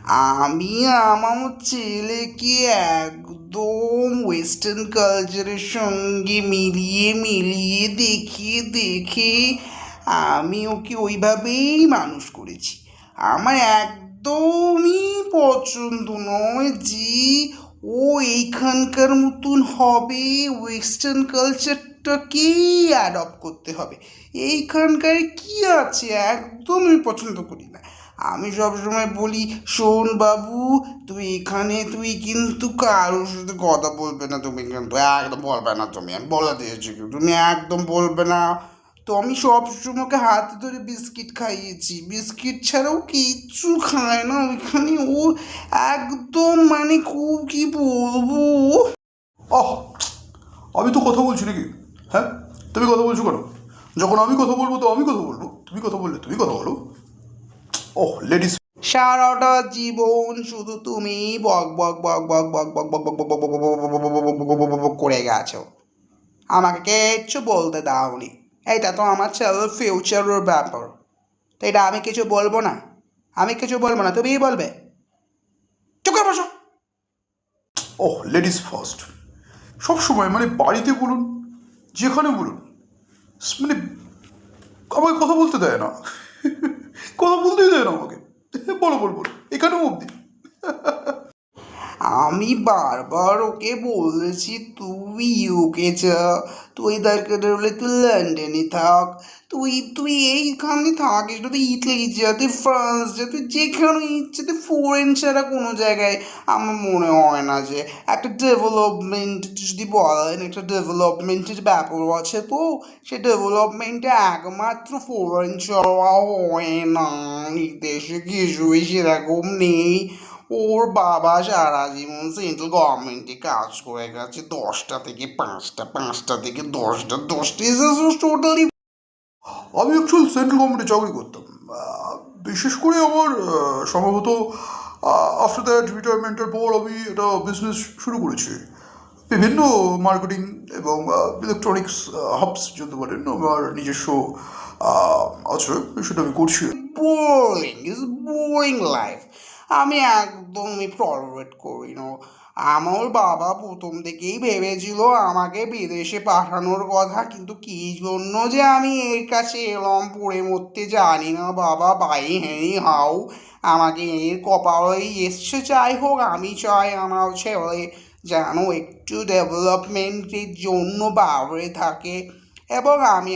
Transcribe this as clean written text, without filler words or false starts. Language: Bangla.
আমি আমার ছেলেকে একদম ওয়েস্টার্ন কালচারের সঙ্গে মিলিয়ে মিলিয়ে দেখিয়ে দেখে আমি ওকে ওইভাবেই মানুষ করেছি। আমার একদমই পছন্দ নয় যে ও এইখানকার মতন হবে, ওয়েস্টার্ন কালচারটাকেই অ্যাডপ্ট করতে হবে। এইখানকার কি আছে, একদমই পছন্দ করি না। আমি সবসময় বলি, শোন বাবু, তুই কিন্তু কারোর সাথে কথা বলবে না, তুমি কিন্তু একদম বলবে না, আমি বলে দিয়েছি কিন্তু তুমি একদম বলবে না। তো আমি সবসময় ওকে হাতে ধরে বিস্কিট খাইয়েছি, বিস্কিট ছাড়াও কিচ্ছু খায় না ওইখানে ও। একদম মানে খুব কি বলবো। আহ, আমি তো কথা বলছি নাকি? হ্যাঁ, তুমি কথা বলছো কেন? যখন আমি কথা বলবো তো আমি কথা বলবো, তুমি কথা বললে তুমি কথা বলো। ওহ লেডিস। সারাটা জীবন শুধু তুমি বক বক বক বক বক বক বক বক বক বক বক বক বক করে গেছো, আমাকে কিচ্ছু বলতে দাওনি। এটা তো আমার ছেলের ফিউচারের ব্যাপার, তো এটা আমি কিছু বলবো না, আমি কিছু বলবো না, তুমিই বলবে। চুপ করে বসো। ওহ লেডিস ফার্স্ট। সব সময় মানে বাড়িতে বলুন, যেখানে বলুন, মানে আমাকে কথা বলতে দেয় না। কথা বলতেই দেয় না আমাকে। বলো বলো বলো, এখানেও অবধি। আমি বারবার ওকে বলেছি তুই ইউকে যা, তুই দরকার হলে তুই লন্ডনে থাক, তুই তুই এইখানে থাকিস না, তুই ইটালি যা, তুই ফ্রান্স যা, তুই যেখানে ইচ্ছে তুই ফরেন ছাড়া কোনো জায়গায় আমার মনে হয় না যে একটা ডেভেলপমেন্ট যদি বলেন, একটা ডেভেলপমেন্টের ব্যাপার আছে। তো সে ডেভেলপমেন্টে একমাত্র ফরেন ছাড়া হয় না, এই দেশে কিছুই সেরকম নেই। ওর বাবা সারা জীবন সেন্ট্রাল গভর্নমেন্টে কাজ করে গেছে, 10টা থেকে 5টা, 5টা থেকে 10টা, 10টা ইজ টোটালি। আমি অ্যাকচুয়াল সেন্ট্রাল গভর্নমেন্টে চাকরি করতাম। বিশেষ করে আমার সম্ভবত আফটার দ্যাট রিটায়ারমেন্টের পর আমি একটা বিজনেস শুরু করেছি। বিভিন্ন মার্কেটিং এবং ইলেকট্রনিক্স হাবস যদি বলেন, আমার নিজস্ব আছে, সেটা আমি করছি। বোরিং লাইফ আমি একদমই টলারেট করি না। আমার বাবা প্রথম থেকেই ভেবেছিল আমাকে বিদেশে পাঠানোর কথা, কিন্তু কী জন্য যে আমি এর কাছে এলাম পড়ে মরতে জানি না বাবা। বাই হেনি হাউ আমাকে এর কপালেই এসছে। যাই হোক, আমি চাই আমার ছেলে যেন একটু ডেভেলপমেন্টের জন্য বাইরে থাকে, এবং আমি